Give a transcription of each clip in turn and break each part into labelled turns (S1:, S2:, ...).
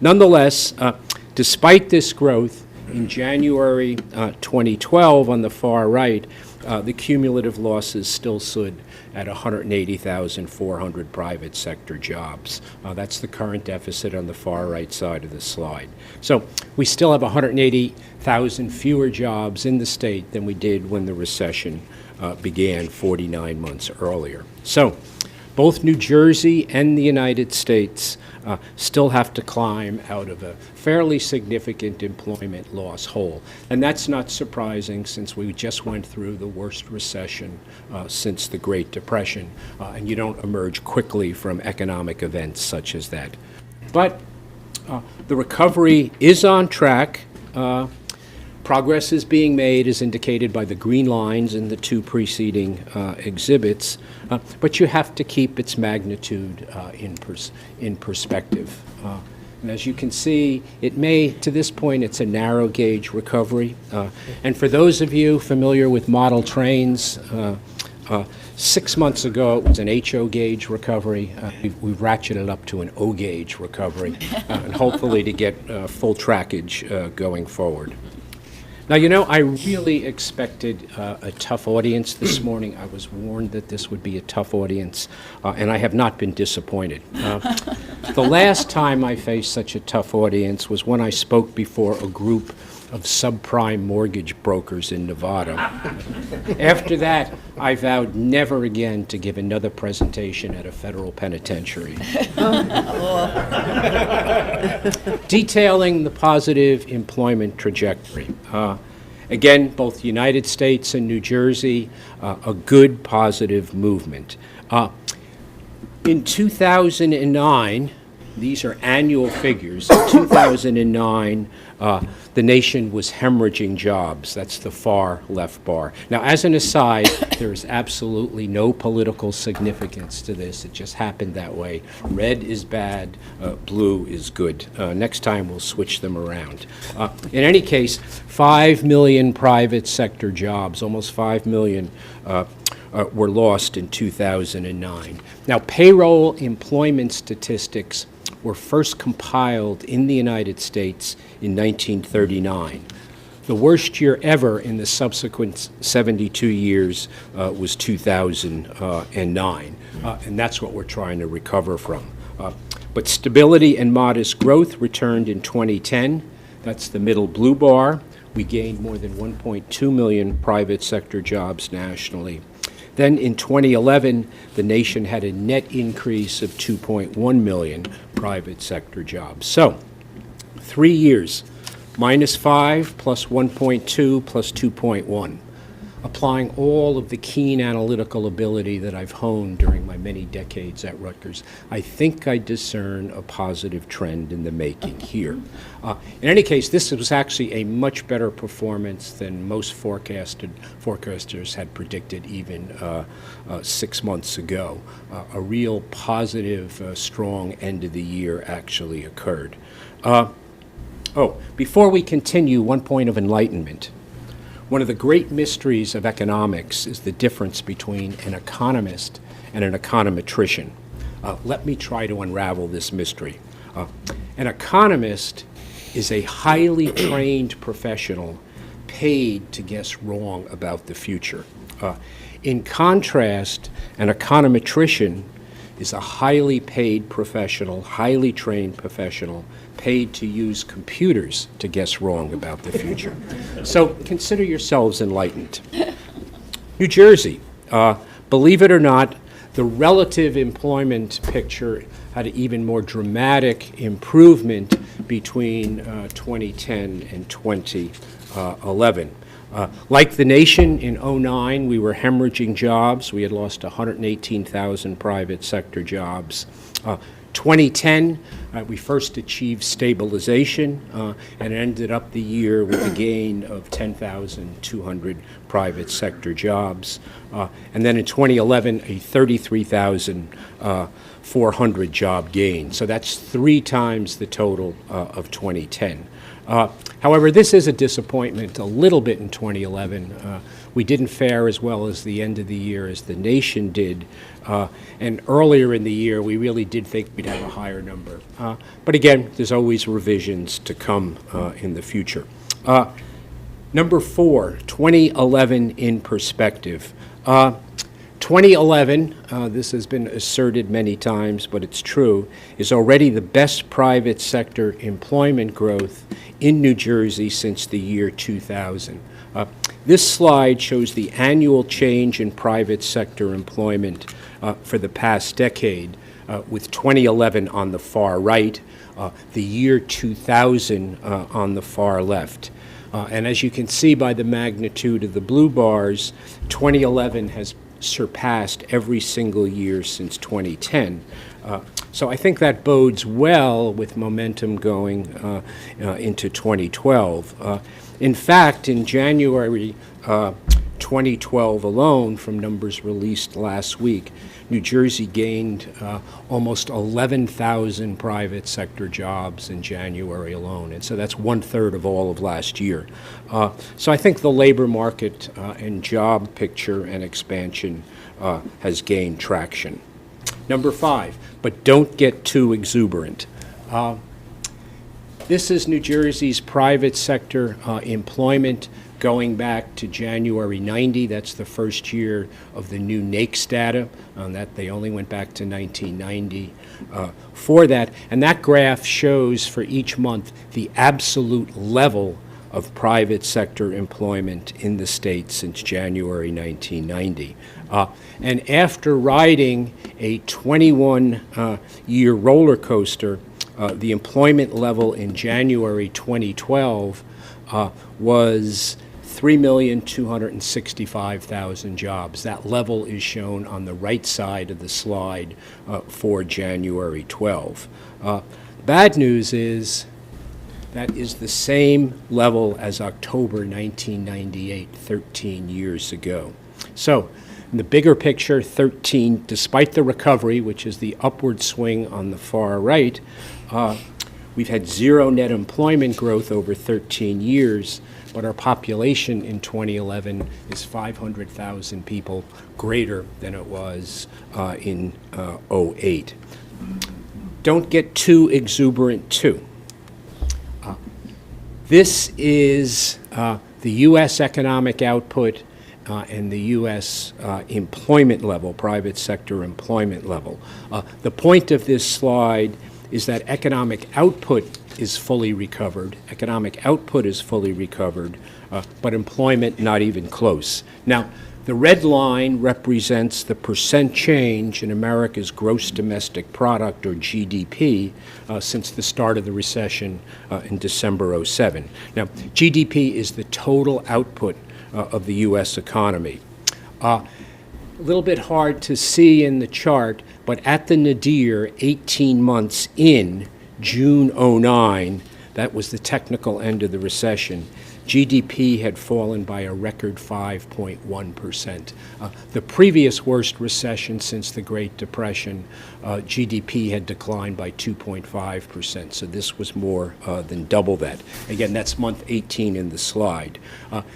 S1: Nonetheless, despite this growth, in January 2012, on the far right, the cumulative losses still stood at 180,400 private sector jobs. That's the current deficit on the far right side of the slide. So we still have 180,000 fewer jobs in the state than we did when the recession began 49 months earlier. So both New Jersey and the United States still have to climb out of a fairly significant employment loss hole. And that's not surprising, since we just went through the worst recession since the Great Depression, and you don't emerge quickly from economic events such as that. But the recovery is on track. Progress is being made, as indicated by the green lines in the two preceding exhibits, but you have to keep its magnitude in perspective. And as you can see, it may, to this point, it's a narrow gauge recovery. And for those of you familiar with model trains, 6 months ago it was an HO gauge recovery. We've ratcheted up to an O gauge recovery, and hopefully to get full trackage going forward. Now, you know, I really expected a tough audience this morning. I was warned that this would be a tough audience, and I have not been disappointed. The last time I faced such a tough audience was when I spoke before a group of subprime mortgage brokers in Nevada. After that, I vowed never again to give another presentation at a federal penitentiary. Detailing the positive employment trajectory. Again, both the United States and New Jersey, a good positive movement. In 2009, these are annual figures. In 2009, the nation was hemorrhaging jobs. That's the far left bar. Now, as an aside, there is absolutely no political significance to this. It just happened that way. Red is bad, blue is good. Next time, we'll switch them around. In any case, 5 million private sector jobs, almost 5 million, were lost in 2009. Now, payroll employment statistics were first compiled in the United States in 1939. The worst year ever in the subsequent 72 years was 2009, and that's what we're trying to recover from. But stability and modest growth returned in 2010. That's the middle blue bar. We gained more than 1.2 million private sector jobs nationally. Then in 2011, the nation had a net increase of 2.1 million private sector jobs. So 3 years, -5 plus 1.2 plus 2.1. Applying all of the keen analytical ability that I've honed during my many decades at Rutgers, I think I discern a positive trend in the making here. In any case, this was actually a much better performance than most forecasters had predicted even 6 months ago. A real positive, strong end of the year actually occurred. Before we continue, one point of enlightenment. One of the great mysteries of economics is the difference between an economist and an econometrician. Let me try to unravel this mystery. An economist is a highly trained professional paid to guess wrong about the future. In contrast, an econometrician is a highly paid professional, highly trained professional, paid to use computers to guess wrong about the future. So consider yourselves enlightened. New Jersey, believe it or not, the relative employment picture had an even more dramatic improvement between 2010 and 2011. Like the nation in 2009, we were hemorrhaging jobs. We had lost 118,000 private sector jobs. 2010, we first achieved stabilization and ended up the year with a gain of 10,200 private sector jobs. And then in 2011, a 33,400 job gain. So that's 3 times the total of 2010. However, this is a disappointment a little bit in 2011. We didn't fare as well as the end of the year as the nation did. And earlier in the year, we really did think we'd have a higher number. But again, there's always revisions to come in the future. Number 4, 2011 in perspective. 2011, this has been asserted many times, but it's true, is already the best private sector employment growth in New Jersey since the year 2000. This slide shows the annual change in private sector employment for the past decade, with 2011 on the far right, the year 2000 on the far left. And as you can see by the magnitude of the blue bars, 2011 has surpassed every single year since 2010. So I think that bodes well with momentum going into 2012. In fact, in January 2012 alone, from numbers released last week, New Jersey gained almost 11,000 private sector jobs in January alone, and so that's 1/3 of all of last year. So I think the labor market and job picture and expansion has gained traction. Number 5, but don't get too exuberant. This is New Jersey's private sector employment going back to January 90. That's the first year of the new NAICS data. That they only went back to 1990 for that. And that graph shows for each month the absolute level of private sector employment in the state since January 1990. And after riding a 21-year roller coaster, the employment level in January 2012 was 3,265,000 jobs. That level is shown on the right side of the slide for January 12. Bad news is that is the same level as October 1998, 13 years ago. So in the bigger picture, despite the recovery, which is the upward swing on the far right, we've had zero net employment growth over 13 years, but our population in 2011 is 500,000 people greater than it was in 2008. Don't get too exuberant, too. This is the U.S. economic output and the U.S. employment level, private sector employment level. The point of this slide is that economic output is fully recovered. Economic output is fully recovered, but employment not even close. Now, the red line represents the percent change in America's gross domestic product, or GDP, since the start of the recession in December '07. Now, GDP is the total output of the U.S. economy. A little bit hard to see in the chart, but at the nadir, 18 months in, June '09, that was the technical end of the recession, GDP had fallen by a record 5.1%. The previous worst recession since the Great Depression, GDP had declined by 2.5%, so this was more than double that. Again, that's month 18 in the slide.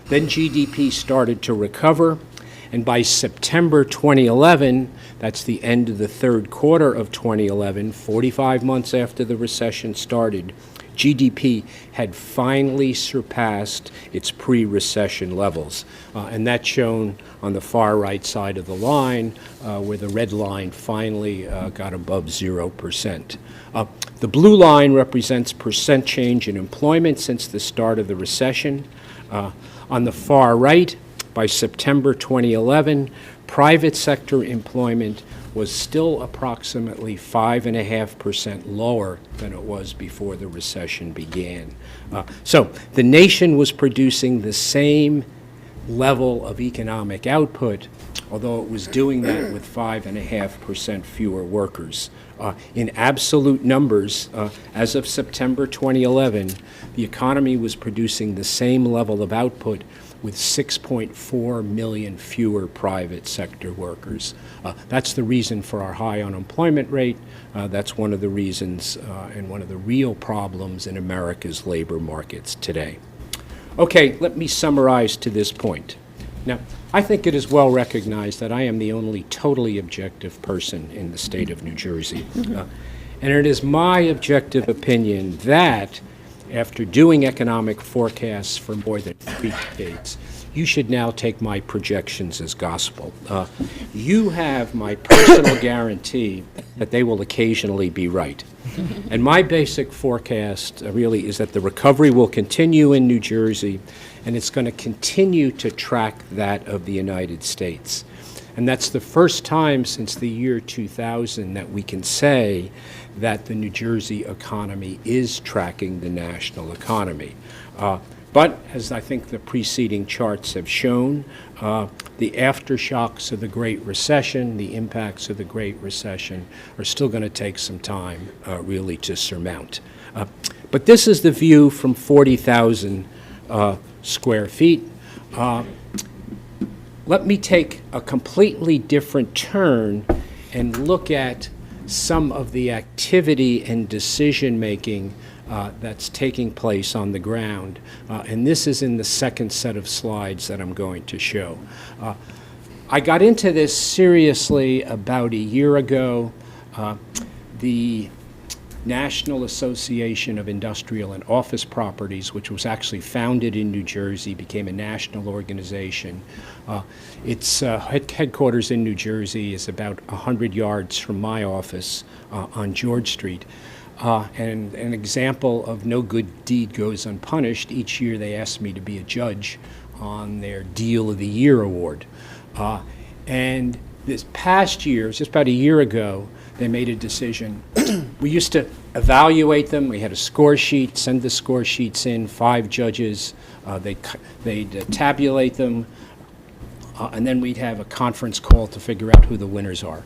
S1: Then GDP started to recover, and by September 2011, that's the end of the third quarter of 2011, 45 months after the recession started, GDP had finally surpassed its pre-recession levels. And that's shown on the far right side of the line, where the red line finally got above 0%. The blue line represents percent change in employment since the start of the recession. On the far right, by September 2011, private sector employment was still approximately 5.5% lower than it was before the recession began. So the nation was producing the same level of economic output, although it was doing that with 5.5% fewer workers. In absolute numbers, as of September 2011, the economy was producing the same level of output with 6.4 million fewer private sector workers. That's the reason for our high unemployment rate. That's one of the reasons and one of the real problems in America's labor markets today. Okay, let me summarize to this point. Now, I think it is well recognized that I am the only totally objective person in the state of New Jersey. And it is my objective opinion that after doing economic forecasts for more than 3 decades, you should now take my projections as gospel. You have my personal guarantee that they will occasionally be right. And my basic forecast really is that the recovery will continue in New Jersey, and it's going to continue to track that of the United States. And that's the first time since the year 2000 that we can say that the New Jersey economy is tracking the national economy. But as I think the preceding charts have shown, the aftershocks of the Great Recession, the impacts of the Great Recession are still going to take some time really to surmount. But this is the view from 40,000 square feet. Let me take a completely different turn and look at some of the activity and decision-making that's taking place on the ground. And this is in the second set of slides that I'm going to show. I got into this seriously about a year ago. The National Association of Industrial and Office Properties, which was actually founded in New Jersey, became a national organization. Its headquarters in New Jersey is about 100 yards from my office on George Street. And an example of no good deed goes unpunished, each year they ask me to be a judge on their Deal of the Year award. And this past year, just about a year ago, they made a decision. We used to evaluate them. We had a score sheet, send the score sheets in, 5 judges. They'd tabulate them, and then we'd have a conference call to figure out who the winners are.